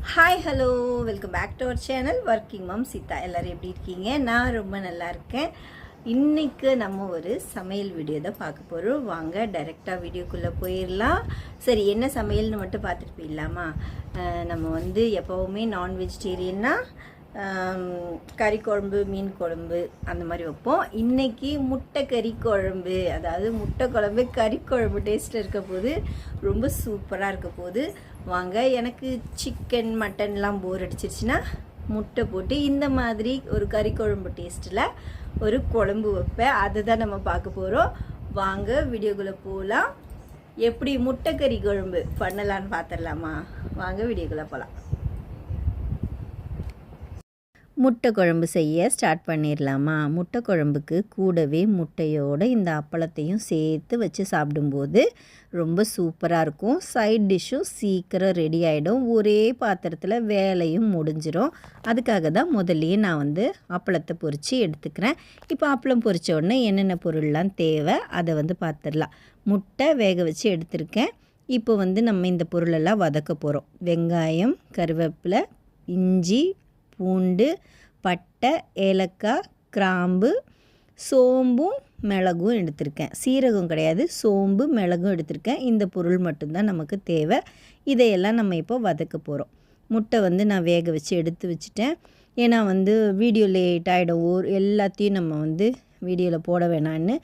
Hi hello welcome back to our channel working mom Sita. எல்லோரும் எப்படி இருக்கீங்க? நான் ரொம்ப நல்லா இருக்கேன். இன்றைக்கு நம்ம ஒரு சமையல் வீடியோ தான் பார்க்க போகிறோம். வாங்க டைரெக்டாக வீடியோக்குள்ளே போயிடலாம். சரி, என்ன சமையல்னு மட்டும் பார்த்துட்டு போயிடலாமா? நம்ம வந்து எப்போவுமே நான் வெஜிடேரியன்னா கறி குழம்பு, மீன் குழம்பு அந்த மாதிரி வைப்போம். இன்றைக்கி முட்டை கறி குழம்பு, அதாவது முட்டை குழம்பு கறி குழம்பு டேஸ்ட்டில் இருக்க போது ரொம்ப சூப்பராக இருக்க போது. வாங்க, எனக்கு சிக்கன் மட்டன்லாம் போர் அடிச்சிருச்சுன்னா முட்டை போட்டு இந்த மாதிரி ஒரு கறி குழம்பு டேஸ்ட்டில் ஒரு குழம்பு வைப்பேன். அதை தான் நம்ம பார்க்க போகிறோம். வாங்க வீடியோக்குள்ளே போகலாம். எப்படி முட்டை கறி குழம்பு பண்ணலான்னு பார்த்துடலாமா? வாங்க வீடியோக்குள்ளே போகலாம். முட்டை குழம்பு செய்ய ஸ்டார்ட் பண்ணிடலாமா? முட்டை குழம்புக்கு கூடவே முட்டையோடு இந்த அப்பளத்தையும் சேர்த்து வச்சு சாப்பிடும்போது ரொம்ப சூப்பராக இருக்கும். சைட் டிஷ்ஷும் சீக்கிரம் ரெடி ஆகிடும். ஒரே பாத்திரத்தில் வேலையும் முடிஞ்சிடும். அதுக்காக தான் முதல்லையே நான் வந்து அப்பளத்தை பொரித்து எடுத்துக்கிறேன். இப்போ அப்பளம் பொரித்த உடனே என்னென்ன பொருள்லாம் தேவை அதை வந்து பார்த்துடலாம். முட்டை வேக வச்சு எடுத்திருக்கேன். இப்போ வந்து நம்ம இந்த பொருளெல்லாம் வதக்க போகிறோம். வெங்காயம், கருவேப்பிலை, இஞ்சி, பூண்டு, பட்டை, ஏலக்காய், கிராம்பு, சோம்பும் மிளகும் எடுத்திருக்கேன். சீரகம் கிடையாது, சோம்பு மிளகும் எடுத்திருக்கேன். இந்த பொருள் மட்டும்தான் நமக்கு தேவை. இதையெல்லாம் நம்ம இப்போ வதக்க போகிறோம். முட்டை வந்து நான் வேக வச்சு எடுத்து வச்சுட்டேன். ஏன்னா வந்து வீடியோ லேட் ஆகிடும், எல்லாத்தையும் நம்ம வந்து வீடியோவில் போட வேணான்னு.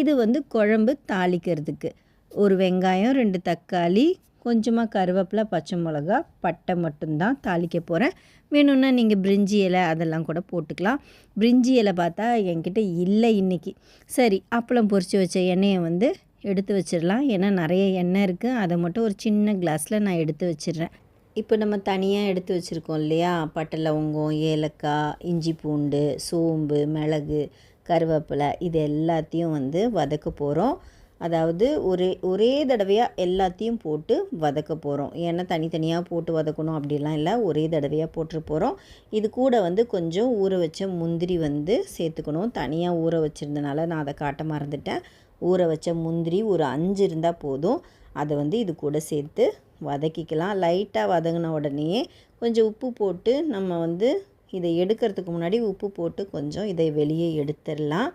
இது வந்து குழம்பு தாளிக்கிறதுக்கு ஒரு வெங்காயம், 2 தக்காளி, கொஞ்சமாக கருவேப்பிலை, பச்சை மிளகா, பட்டை மட்டும்தான் தாளிக்க போகிறேன். வேணும்னா நீங்கள் பிரிஞ்சி இலை அதெல்லாம் கூட போட்டுக்கலாம். பிரிஞ்சி இலை பார்த்தா என்கிட்ட இல்லை இன்றைக்கி. சரி, அப்பளம் பொரித்து வச்ச எண்ணெயை வந்து எடுத்து வச்சிடலாம். ஏன்னா நிறைய எண்ணெய் இருக்குது. அதை மட்டும் ஒரு சின்ன கிளாஸில் நான் எடுத்து வச்சிடுறேன். இப்போ நம்ம தனியாக எடுத்து வச்சுருக்கோம் இல்லையா, பட்டை, லவங்கம், ஏலக்காய், இஞ்சி, பூண்டு, சோம்பு, மிளகு, கருவேப்பிலை, இது எல்லாத்தையும் வந்து வதக்க போகிறோம். அதாவது ஒரே தடவையாக எல்லாத்தையும் போட்டு வதக்க போகிறோம். ஏன்னா தனித்தனியாக போட்டு வதக்கணும் அப்படிலாம் இல்லை, ஒரே தடவையாக போட்டு போகிறோம். இது கூட வந்து கொஞ்சம் ஊற வச்ச முந்திரி வந்து சேர்த்துக்கணும். தனியாக ஊற வச்சுருந்தனால நான் அதை காட்ட மறந்துட்டேன். ஊற வச்ச முந்திரி ஒரு 5 இருந்தால் போதும். அதை வந்து இது கூட சேர்த்து வதக்கிக்கலாம். லைட்டாக வதங்கின உடனேயே கொஞ்சம் உப்பு போட்டு நம்ம வந்து இதை எடுக்கிறதுக்கு முன்னாடி உப்பு போட்டு கொஞ்சம் இதை வெளியே எடுத்துடலாம்.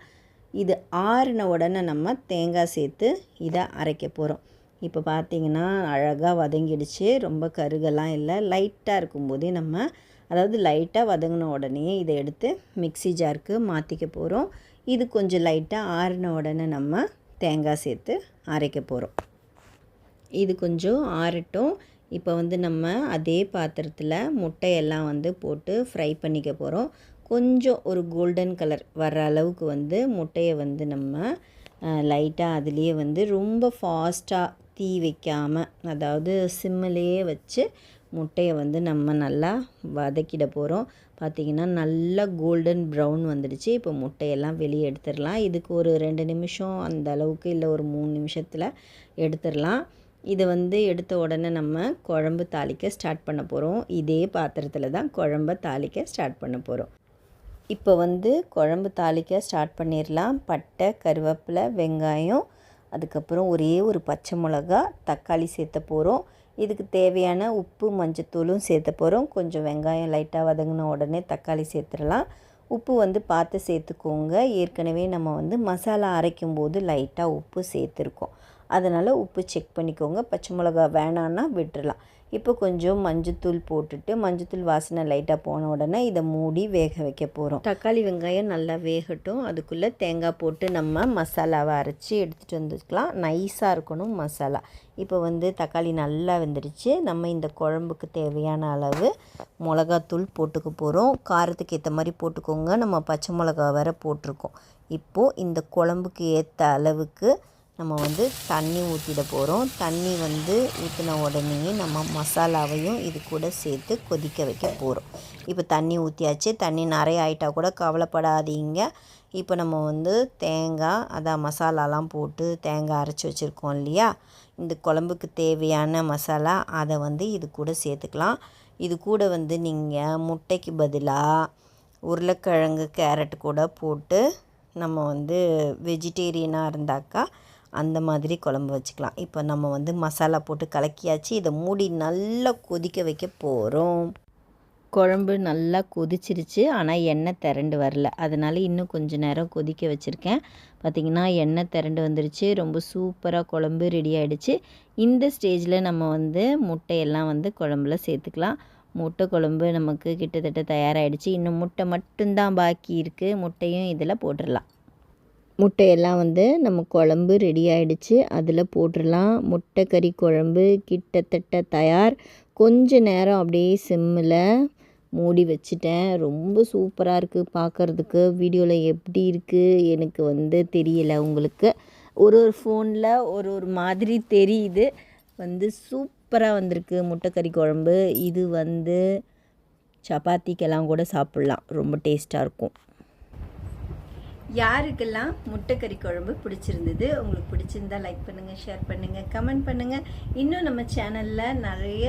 இது ஆறின உடனே நம்ம தேங்காய் சேர்த்து இதை அரைக்க போகிறோம். இப்போ பார்த்திங்கன்னா அழகாக வதங்கிடுச்சு. ரொம்ப கருகெல்லாம் இல்லை, லைட்டாக இருக்கும்போதே நம்ம, அதாவது லைட்டாக வதங்கின உடனே இதை எடுத்து மிக்ஸி ஜாருக்கு மாற்றிக்க போகிறோம். இது கொஞ்சம் லைட்டாக ஆறின உடனே நம்ம தேங்காய் சேர்த்து அரைக்க போகிறோம். இது கொஞ்சம் ஆறட்டும். இப்போ வந்து நம்ம அதே பாத்திரத்தில் முட்டையெல்லாம் வந்து போட்டு ஃப்ரை பண்ணிக்க போகிறோம். கொஞ்சம் ஒரு கோல்டன் கலர் வர்ற அளவுக்கு வந்து முட்டையை வந்து நம்ம லைட்டாக அதுலேயே வந்து ரொம்ப ஃபாஸ்ட்டாக தீ வைக்காமல், அதாவது சிம்மிலேயே வச்சு முட்டையை வந்து நம்ம நல்லா வதக்கிட போகிறோம். பார்த்திங்கன்னா நல்லா கோல்டன் ப்ரௌன் வந்துடுச்சு. இப்போ முட்டையெல்லாம் வெளியே எடுத்துடலாம். இதுக்கு ஒரு 2 நிமிஷம் அந்த அளவுக்கு, இல்லை ஒரு 3 நிமிஷத்தில் எடுத்துடலாம். இதை வந்து எடுத்த உடனே நம்ம குழம்பு தாளிக்க ஸ்டார்ட் பண்ண போகிறோம். இதே பாத்திரத்தில் தான் குழம்பை தாளிக்க ஸ்டார்ட் பண்ண போகிறோம். இப்போ வந்து குழம்பு தாளிக்க ஸ்டார்ட் பண்ணிடலாம். பட்டை, கருவேப்பிலை, வெங்காயம், அதுக்கப்புறம் ஒரே ஒரு பச்சை மிளகா, தக்காளி சேர்த்த போகிறோம். இதுக்கு தேவையான உப்பு, மஞ்சத்தூளும் சேர்த்த போகிறோம். கொஞ்சம் வெங்காயம் லைட்டாக வதங்கின உடனே தக்காளி சேர்த்துடலாம். உப்பு வந்து பார்த்து சேர்த்துக்கோங்க. ஏற்கனவே நம்ம வந்து மசாலா அரைக்கும் போது லைட்டாக உப்பு சேர்த்துருக்கோம். அதனால் உப்பு செக் பண்ணிக்கோங்க. பச்சை மிளகா வேணான்னா விட்டுடலாம். இப்போ கொஞ்சம் மஞ்சத்தூள் போட்டுட்டு, மஞ்சத்தூள் வாசனை லைட்டாக போன உடனே இதை மூடி வேக வைக்க போகிறோம். தக்காளி வெங்காயம் நல்லா வேகட்டும். அதுக்குள்ளே தேங்காய் போட்டு நம்ம மசாலாவை அரைச்சி எடுத்துகிட்டு வந்துக்கலாம். நைஸாக இருக்கணும் மசாலா. இப்போ வந்து தக்காளி நல்லா வெந்துடுச்சு. நம்ம இந்த குழம்புக்கு தேவையான அளவு மிளகாத்தூள் போட்டுக்க போகிறோம். காரத்துக்கு ஏற்ற மாதிரி போட்டுக்கோங்க. நம்ம பச்சை மிளகா வேறு போட்டிருக்கோம். இப்போது இந்த குழம்புக்கு ஏற்ற அளவுக்கு நம்ம வந்து தண்ணி ஊற்றிட போகிறோம். தண்ணி வந்து ஊற்றின உடனே நம்ம மசாலாவையும் இது கூட சேர்த்து கொதிக்க வைக்க போகிறோம். இப்போ தண்ணி ஊற்றியாச்சு. தண்ணி நிறைய ஆகிட்டா கூட கவலைப்படாதீங்க. இப்போ நம்ம வந்து தேங்காய், அதான் மசாலாலாம் போட்டு தேங்காய் அரைச்சி வச்சுருக்கோம் இல்லையா, இந்த குழம்புக்கு தேவையான மசாலா அதை வந்து இது கூட சேர்த்துக்கலாம். இது கூட வந்து நீங்கள் முட்டைக்கு பதிலாக உருளைக்கிழங்கு, கேரட் கூட போட்டு, நம்ம வந்து வெஜிடேரியனாக இருந்தாக்கா அந்த மாதிரி குழம்பு வச்சுக்கலாம். இப்போ நம்ம வந்து மசாலா போட்டு கலக்கியாச்சு. இதை மூடி நல்லா கொதிக்க வைக்க போகிறோம். குழம்பு நல்லா கொதிச்சிருச்சு, ஆனால் எண்ணெய் திரண்டு வரல. அதனால் இன்னும் கொஞ்சம் நேரம் கொதிக்க வச்சுருக்கேன். பார்த்திங்கன்னா எண்ணெய் திரண்டு வந்துருச்சு. ரொம்ப சூப்பராக குழம்பு ரெடி ஆகிடுச்சு. இந்த ஸ்டேஜில் நம்ம வந்து முட்டையெல்லாம் வந்து குழம்புல சேர்த்துக்கலாம். முட்டை குழம்பு நமக்கு கிட்டத்தட்ட தயாராகிடுச்சு. இன்னும் முட்டை மட்டும்தான் பாக்கி இருக்குது. முட்டையும் இதில் போட்டுடலாம். முட்டையெல்லாம் வந்து நம்ம குழம்பு ரெடி ஆகிடுச்சு, அதில் போட்டுடலாம். முட்டை கறி குழம்பு கிட்டத்தட்ட தயார். கொஞ்ச நேரம் அப்படியே சிம்மில் மூடி வச்சுட்டேன். ரொம்ப சூப்பராக இருக்குது பார்க்குறதுக்கு. வீடியோவில் எப்படி இருக்குது எனக்கு வந்து தெரியலை. உங்களுக்கு ஒரு ஃபோனில் ஒரு மாதிரி தெரியுது. வந்து சூப்பராக வந்திருக்கு முட்டைக்கறி குழம்பு. இது வந்து சப்பாத்திக்கெல்லாம் கூட சாப்பிட்லாம். ரொம்ப டேஸ்ட்டாக இருக்கும். யாருக்கெல்லாம் முட்டைக்கறி குழம்பு பிடிச்சிருந்தது, உங்களுக்கு பிடிச்சிருந்தா லைக் பண்ணுங்கள், ஷேர் பண்ணுங்கள், கமெண்ட் பண்ணுங்கள். இன்னும் நம்ம சேனலில் நிறைய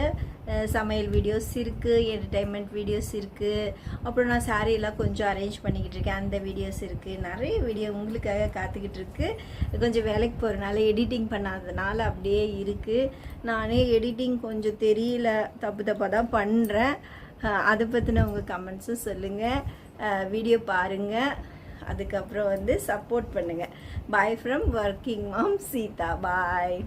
சமையல் வீடியோஸ் இருக்குது, என்டர்டைன்மெண்ட் வீடியோஸ் இருக்குது. அப்புறம் நான் சாரீலாம் கொஞ்சம் அரேஞ்ச் பண்ணிக்கிட்டு இருக்கேன், அந்த வீடியோஸ் இருக்குது. நிறைய வீடியோ உங்களுக்காக காத்துக்கிட்டு இருக்கு. கொஞ்சம் வேலைக்கு போகிறனால எடிட்டிங் பண்ணாததுனால அப்படியே இருக்குது. நானே எடிட்டிங் கொஞ்சம் தெரியல, தப்பாக தான் பண்ணுறேன். அதை பற்றின உங்கள் கமெண்ட்ஸும் சொல்லுங்கள். வீடியோ பாருங்கள், அதுக்கப்புறம் வந்து சப்போர்ட் பண்ணுங்கள். Bye from working mom Sita. Bye.